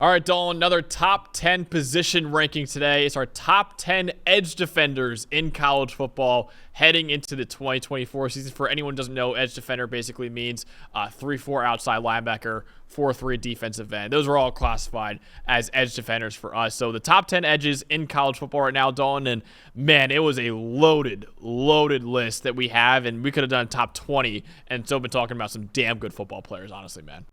All right, Dalton, another top 10 position ranking today. It's our top 10 edge defenders in college football heading into the 2024 season. For anyone who doesn't know, edge defender basically means 3-4 outside linebacker, 4-3 defensive end. Those are all classified as edge defenders for us. So the top 10 edges in college football right now, Dalton, and man, it was a loaded list that we have, and we could have done top 20 and still been talking about some damn good football players, honestly, man.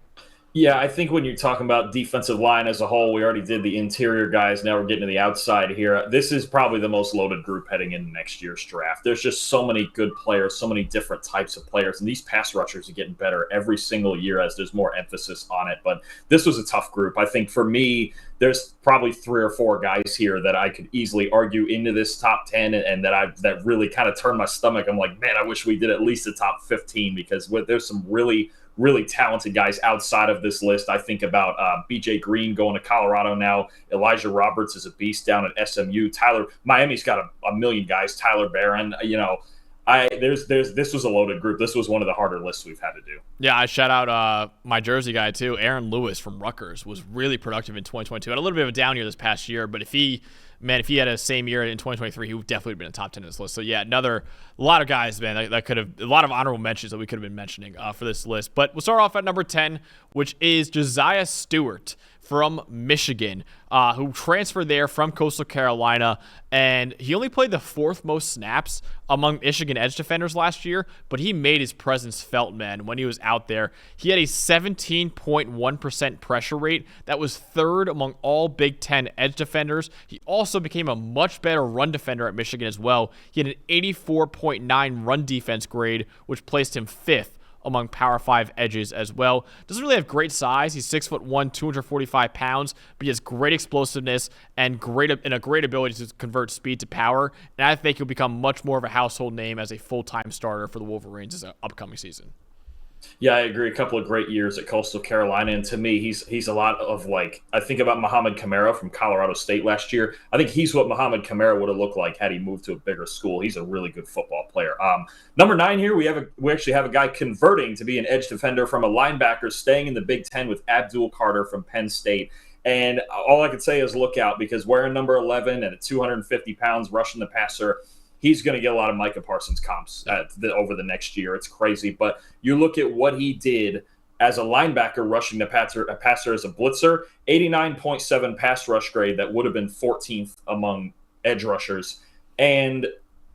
Yeah, I think when you're talking about defensive line as a whole, we already did the interior guys. Now we're getting to the outside here. This is probably the most loaded group heading into next year's draft. There's just so many good players, so many different types of players, and these pass rushers are getting better every single year as there's more emphasis on it. But this was a tough group. I think for me, there's probably 3 or 4 guys here that I could easily argue into this top 10 and that really kind of turned my stomach. I'm like, man, I wish we did at least a top 15 because there's some really talented guys outside of this list. I think about BJ Green going to Colorado now. Elijah Roberts is a beast down at SMU. Miami's got a million guys. Tyler Barron, this was a loaded group. This was one of the harder lists we've had to do. Yeah, I shout out my Jersey guy too. Aaron Lewis from Rutgers was really productive in 2022. Had a little bit of a down year this past year, but if he had a same year in 2023, he would definitely have been in the top 10 in this list. So yeah, a lot of guys, man, that could have, a lot of honorable mentions that we could have been mentioning for this list. But we'll start off at number 10, which is Josiah Stewart from Michigan, who transferred there from Coastal Carolina, and he only played the 4th most snaps among Michigan edge defenders last year, but he made his presence felt, man, when he was out there. He had a 17.1% pressure rate. That was 3rd among all Big Ten edge defenders. He also became a much better run defender at Michigan as well. He had an 84.9 run defense grade, which placed him 5th among Power 5 edges as well. Doesn't really have great size. He's 6'1", 245 pounds, but he has great explosiveness and a great ability to convert speed to power. And I think he'll become much more of a household name as a full-time starter for the Wolverines this upcoming season. Yeah, I agree. A couple of great years at Coastal Carolina, and to me, he's a lot of I think about Muhammad Kamara from Colorado State last year. I think he's what Muhammad Kamara would have looked like had he moved to a bigger school. He's a really good football player. Number 9 here, we actually have a guy converting to be an edge defender from a linebacker, staying in the Big Ten with Abdul Carter from Penn State. And all I could say is look out, because wearing number 11 and at 250 pounds, rushing the passer, he's going to get a lot of Micah Parsons comps over the next year. It's crazy. But you look at what he did as a linebacker rushing the passer as a blitzer, 89.7 pass rush grade. That would have been 14th among edge rushers. And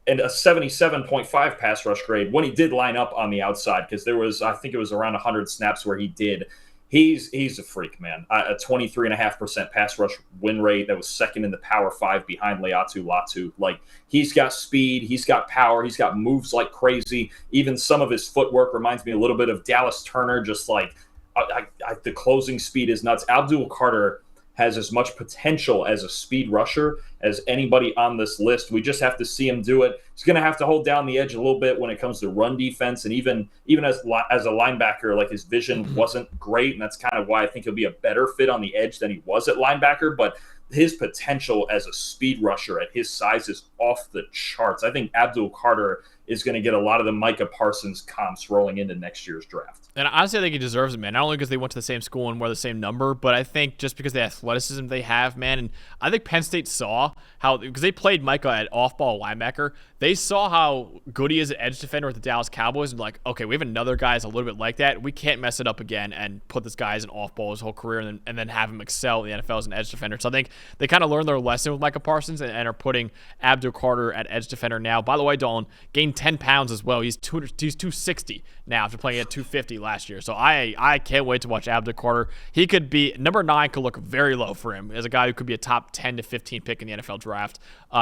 a 77.5 pass rush grade when he did line up on the outside, because I think it was around 100 snaps where he did. He's a freak, man. A 23.5% pass rush win rate. That was 2nd in the Power 5 behind Laiatu Latu. He's got speed, he's got power, he's got moves like crazy. Even some of his footwork reminds me a little bit of Dallas Turner. Just the closing speed is nuts. Abdul Carter has as much potential as a speed rusher as anybody on this list. We just have to see him do it. He's going to have to hold down the edge a little bit when it comes to run defense, and even as a linebacker, his vision wasn't great, and that's kind of why I think he'll be a better fit on the edge than he was at linebacker. But his potential as a speed rusher at his size is off the charts. I think Abdul Carter is going to get a lot of the Micah Parsons comps rolling into next year's draft. And honestly, I think he deserves it, man. Not only because they went to the same school and wore the same number, but I think just because of the athleticism they have, man. And I think Penn State saw how, because they played Micah at off-ball linebacker, they saw how good he is at edge defender with the Dallas Cowboys, and okay, we have another guy that's a little bit like that. We can't mess it up again and put this guy as an off-ball his whole career and then have him excel in the NFL as an edge defender. So I think they kind of learned their lesson with Micah Parsons and are putting Abdul Carter at edge defender now. By the way, Dalton gained 10 pounds as well. He's 260 now after playing at 250 last year. So I can't wait to watch Abdul Carter. He could be number 9, could look very low for him as a guy who could be a top 10 to 15 pick in the NFL draft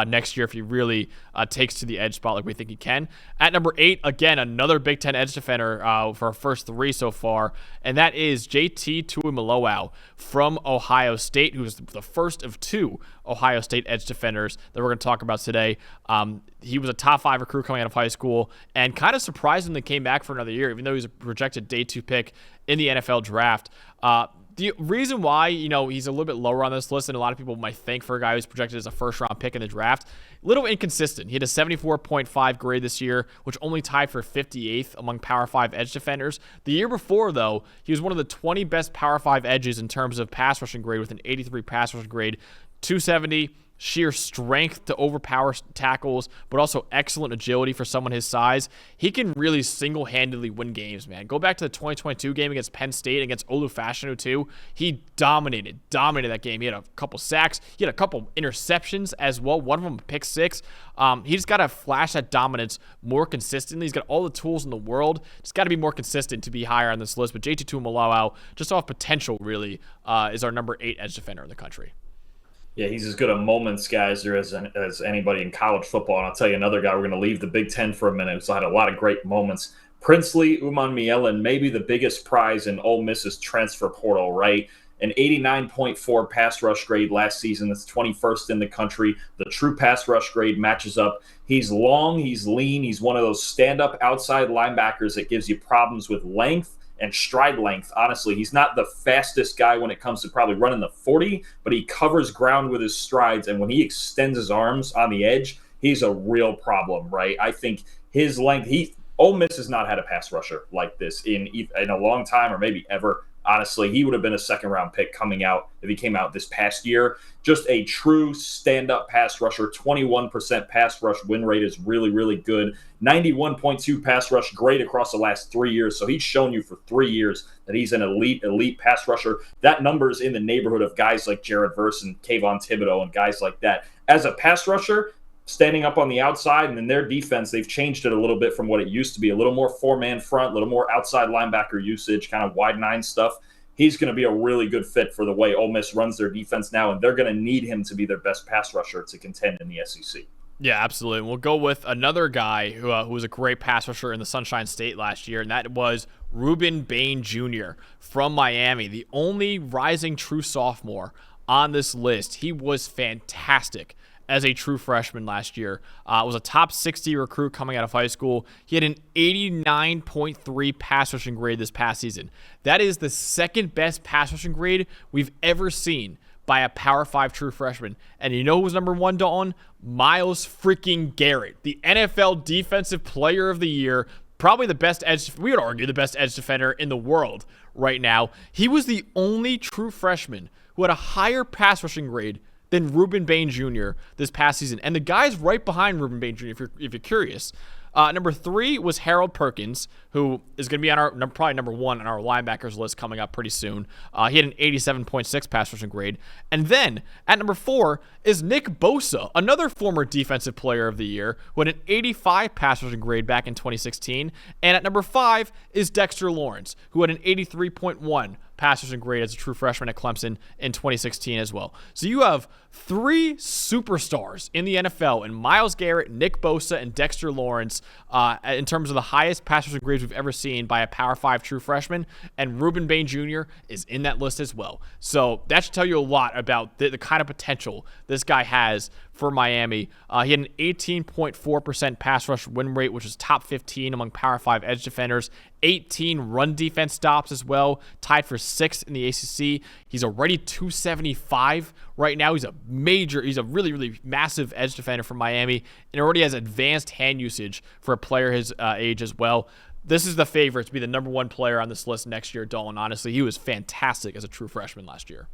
next year if he really takes to the edge spot like we think he can. At number 8, again, another Big Ten edge defender for our first 3 so far, and that is JT Tuimoloau from Ohio State, who is the first of 2 Ohio State edge defenders that we're going to talk about today. He was a top 5 recruit coming out of high school and kind of surprisingly came back for another year, even though he was a projected day 2 pick in the NFL draft. The reason why, he's a little bit lower on this list than a lot of people might think for a guy who's projected as a first-round pick in the draft, a little inconsistent. He had a 74.5 grade this year, which only tied for 58th among Power 5 edge defenders. The year before, though, he was one of the 20 best Power 5 edges in terms of pass rushing grade with an 83 pass rushing grade, 270 sheer strength to overpower tackles, but also excellent agility for someone his size. He can really single-handedly win games, man. Go back to the 2022 game against Penn State, against Olu-Fashanu too. He dominated that game. He had a couple sacks. He had a couple interceptions as well. One of them a pick six. He just got to flash that dominance more consistently. He's got all the tools in the world. Just got to be more consistent to be higher on this list. But JT Tuimoloau, just off potential, really, is our number 8 edge defender in the country. Yeah, he's as good a moments guy as there is as anybody in college football. And I'll tell you another guy, we're going to leave the Big Ten for a minute, who's had a lot of great moments. Princely Umanmielen, maybe the biggest prize in Ole Miss's transfer portal, right? An 89.4 pass rush grade last season. That's 21st in the country. The true pass rush grade matches up. He's long, he's lean. He's one of those stand-up outside linebackers that gives you problems with length and stride length. Honestly, he's not the fastest guy when it comes to probably running the 40, but he covers ground with his strides. And when he extends his arms on the edge, he's a real problem, right? I think his length, Ole Miss has not had a pass rusher like this in a long time, or maybe ever. Honestly, he would have been a second-round pick coming out if he came out this past year. Just a true stand-up pass rusher. 21% pass rush win rate is really, really good. 91.2 pass rush grade across the last 3 years. So he's shown you for 3 years that he's an elite pass rusher. That number is in the neighborhood of guys like Jared Verse and Kayvon Thibodeau and guys like that. As a pass rusher, standing up on the outside, and in their defense, they've changed it a little bit from what it used to be. A little more four-man front, a little more outside linebacker usage, kind of wide nine stuff. He's going to be a really good fit for the way Ole Miss runs their defense now, and they're going to need him to be their best pass rusher to contend in the SEC. Yeah, absolutely. We'll go with another guy who was a great pass rusher in the Sunshine State last year, and that was Rueben Bane Jr. from Miami, the only rising true sophomore on this list. He was fantastic as a true freshman last year. Was a top 60 recruit coming out of high school. He had an 89.3 pass rushing grade this past season. That is the second best pass rushing grade we've ever seen by a Power 5 true freshman. And you know who was number 1, Dalton? Myles freaking Garrett, the NFL Defensive Player of the Year, probably the best edge, we would argue the best edge defender in the world right now. He was the only true freshman who had a higher pass rushing grade than Rueben Bane Jr. this past season. And the guy's right behind Rueben Bane Jr., if you're curious. Number 3 was Harold Perkins, who is going to be on our probably number 1 on our linebackers list coming up pretty soon. He had an 87.6 pass rushing grade. And then at number 4 is Nick Bosa, another former Defensive Player of the Year, who had an 85 pass rushing grade back in 2016. And at number 5 is Dexter Lawrence, who had an 83.1 pass rushing grade as a true freshman at Clemson in 2016 as well. So you have 3 superstars in the NFL in Myles Garrett, Nick Bosa, and Dexter Lawrence in terms of the highest pass rushing grades we've ever seen by a Power 5 true freshman, and Rueben Bane Jr. is in that list as well. So that should tell you a lot about the kind of potential this guy has for Miami. He had an 18.4% pass rush win rate, which is top 15 among Power 5 edge defenders. 18 run defense stops as well, tied for 6th in the ACC. He's already 275 right now. He's a really, really massive edge defender for Miami, and already has advanced hand usage for a player his age as well. This is the favorite to be the number 1 player on this list next year, Dalton. Honestly, he was fantastic as a true freshman last year.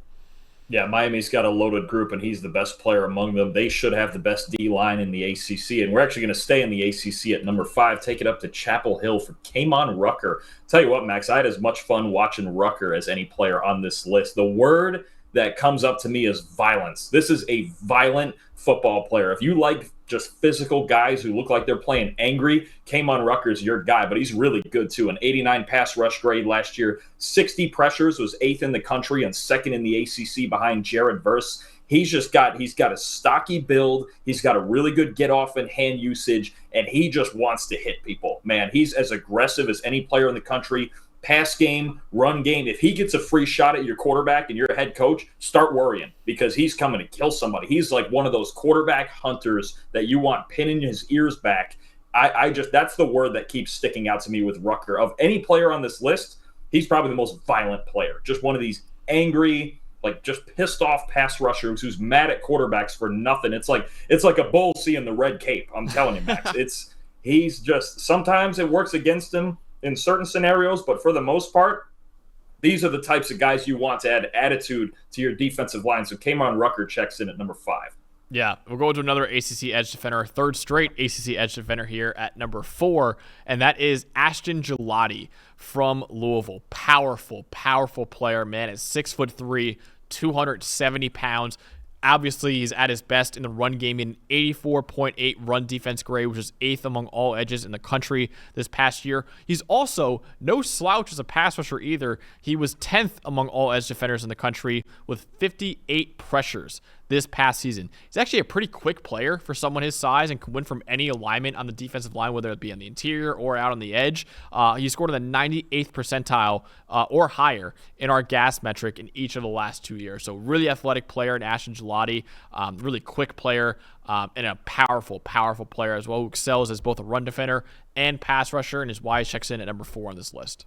Yeah, Miami's got a loaded group, and he's the best player among them. They should have the best D-line in the ACC, and we're actually going to stay in the ACC at number 5, take it up to Chapel Hill for Kaimon Rucker. Tell you what, Max, I had as much fun watching Rucker as any player on this list. The word that comes up to me is violence. This is a violent football player. If you like just physical guys who look like they're playing angry, Kaimon Rucker's your guy, but he's really good too. An 89 pass rush grade last year, 60 pressures, was 8th in the country and 2nd in the ACC behind Jared Verse. He's got a stocky build. He's got a really good get off and hand usage, and he just wants to hit people. Man, he's as aggressive as any player in the country. Pass game, run game. If he gets a free shot at your quarterback and you're a head coach, start worrying, because he's coming to kill somebody. He's like one of those quarterback hunters that you want pinning his ears back. That's the word that keeps sticking out to me with Rucker. Of any player on this list, he's probably the most violent player. Just one of these angry, like just pissed off pass rusher who's mad at quarterbacks for nothing. It's like a bull seeing the red cape. I'm telling you, Max. He's just, sometimes it works against him in certain scenarios, but for the most part, these are the types of guys you want to add attitude to your defensive line. So Kaimon Rucker checks in at number 5. Yeah, we'll go to another ACC edge defender, third straight ACC edge defender here at number 4, and that is Ashton Gillotte from Louisville. Powerful player, man. At 6'3", 270 pounds. Obviously, he's at his best in the run game in 84.8 run defense grade, which is 8th among all edges in the country this past year. He's also no slouch as a pass rusher either. He was 10th among all edge defenders in the country with 58 pressures this past season. He's actually a pretty quick player for someone his size and can win from any alignment on the defensive line, whether it be on the interior or out on the edge. He scored in the 98th percentile or higher in our gas metric in each of the last 2 years. So really athletic player in Ashton Gillotte, really quick player, and a powerful player as well, who excels as both a run defender and pass rusher, and is why he checks in at number 4 on this list.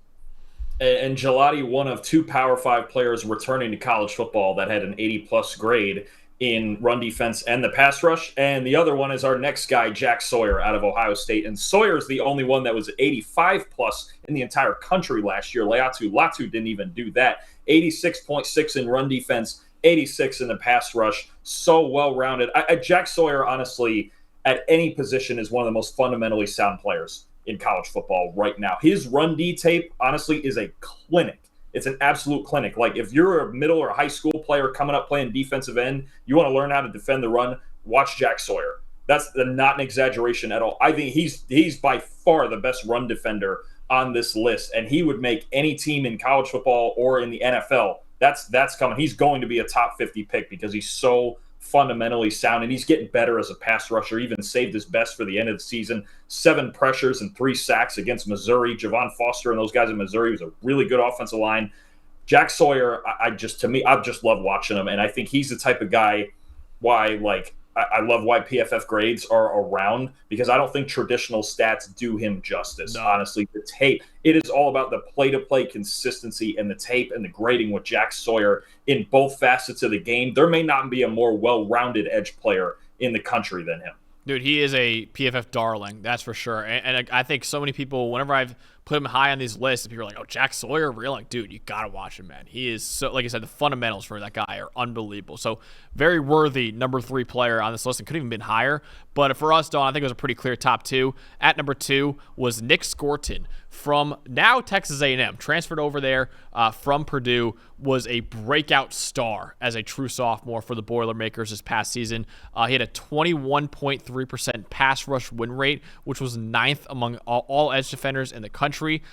And Gillotte, one of 2 Power 5 players returning to college football that had an 80-plus grade in run defense and the pass rush. And the other one is our next guy, Jack Sawyer, out of Ohio State. And Sawyer is the only one that was 85-plus in the entire country last year. Latu didn't even do that. 86.6 in run defense, 86 in the pass rush. So well-rounded. Jack Sawyer, honestly, at any position is one of the most fundamentally sound players in college football right now. His run D tape, honestly, is a clinic. It's an absolute clinic. Like, if you're a middle or high school player coming up playing defensive end, you want to learn how to defend the run, watch Jack Sawyer. That's not an exaggeration at all. I think he's by far the best run defender on this list, and he would make any team in college football or in the NFL. That's coming. He's going to be a top 50 pick because he's so fundamentally sound, and he's getting better as a pass rusher. Even saved his best for the end of the season. 7 pressures and 3 sacks against Missouri. Javon Foster and those guys in Missouri was a really good offensive line. Jack Sawyer, I just love watching him, and I think he's the type of guy I love why PFF grades are around, because I don't think traditional stats do him justice. No. Honestly, the tape, it is all about the play-to-play consistency and the tape and the grading with Jack Sawyer in both facets of the game. There may not be a more well-rounded edge player in the country than him. Dude, he is a PFF darling, that's for sure. And I think so many people, whenever I've put him high on these lists, people are like, oh, Jack Sawyer? Really? Like, dude, you got to watch him, man. He is so, like I said, the fundamentals for that guy are unbelievable. So very worthy number 3 player on this list, and could have even been higher. But for us, Dawn, I think it was a pretty clear top 2. At number 2 was Nic Scourton from now Texas A&M, transferred over there from Purdue, was a breakout star as a true sophomore for the Boilermakers this past season. He had a 21.3% pass rush win rate, which was 9th among all edge defenders in the country.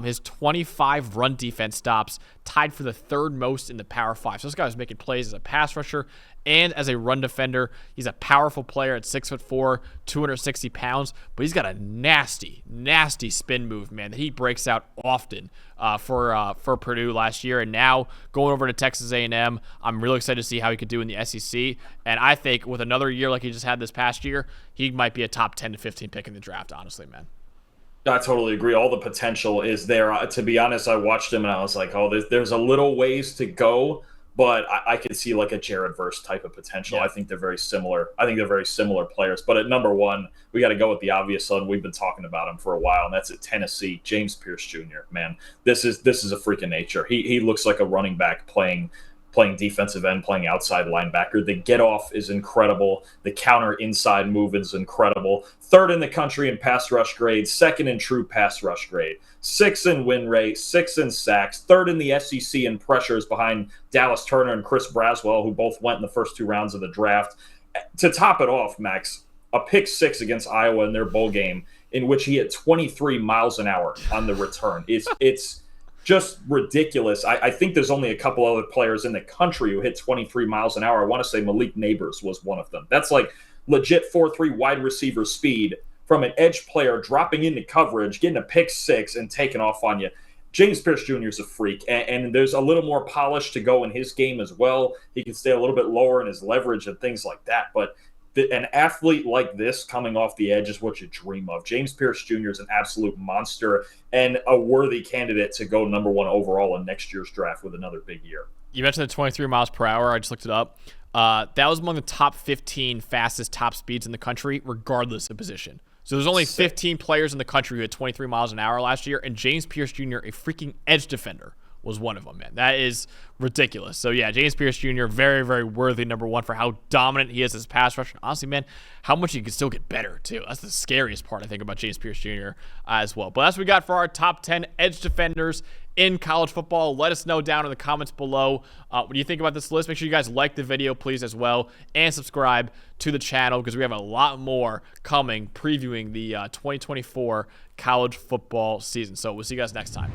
His 25 run defense stops tied for the 3rd most in the Power 5. So this guy was making plays as a pass rusher and as a run defender. He's a powerful player at 6'4", 260 pounds, but he's got a nasty spin move, man, that he breaks out often for Purdue last year. And now going over to Texas A&M, I'm really excited to see how he could do in the SEC. And I think with another year like he just had this past year, he might be a top 10 to 15 pick in the draft, honestly, man. I totally agree. All the potential is there. To be honest, I watched him and I was like, oh, there's a little ways to go, but I could see like a Jared Verse type of potential. Yeah. I think they're very similar. Players. But at number 1, we got to go with the obvious one. We've been talking about him for a while, and that's at Tennessee, James Pearce Jr. Man, this is a freak of nature. He looks like a running back playing defensive end, playing outside linebacker. The get off is incredible. The counter inside move is incredible. 3rd in the country in pass rush grade, 2nd in true pass rush grade, 6th in win rate, 6th in sacks, 3rd in the SEC in pressures behind Dallas Turner and Chris Braswell, who both went in the first 2 rounds of the draft. To top it off, Max, a pick 6 against Iowa in their bowl game in which he hit 23 miles an hour on the return. It's just ridiculous. I think there's only a couple other players in the country who hit 23 miles an hour. I want to say Malik Neighbors was one of them. That's like legit 4.3 wide receiver speed from an edge player dropping into coverage, getting a pick 6, and taking off on you. James Pearce Jr. is a freak, and there's a little more polish to go in his game as well. He can stay a little bit lower in his leverage and things like that, but an athlete like this coming off the edge is what you dream of. James Pearce Jr. is an absolute monster and a worthy candidate to go number 1 overall in next year's draft with another big year. You mentioned the 23 miles per hour. I just looked it up. That was among the top 15 fastest top speeds in the country, regardless of position. So there's only 15 players in the country who had 23 miles an hour last year, and James Pearce Jr., a freaking edge defender, was one of them, man. That is ridiculous. So, yeah, James Pearce Jr., very, very worthy number one for how dominant he is as a pass rusher. Honestly, man, how much he can still get better, too. That's the scariest part, I think, about James Pearce Jr. As well. But that's what we got for our top 10 edge defenders in college football. Let us know down in the comments below what do you think about this list. Make sure you guys like the video, please, as well, and subscribe to the channel because we have a lot more coming previewing the 2024 college football season. So we'll see you guys next time.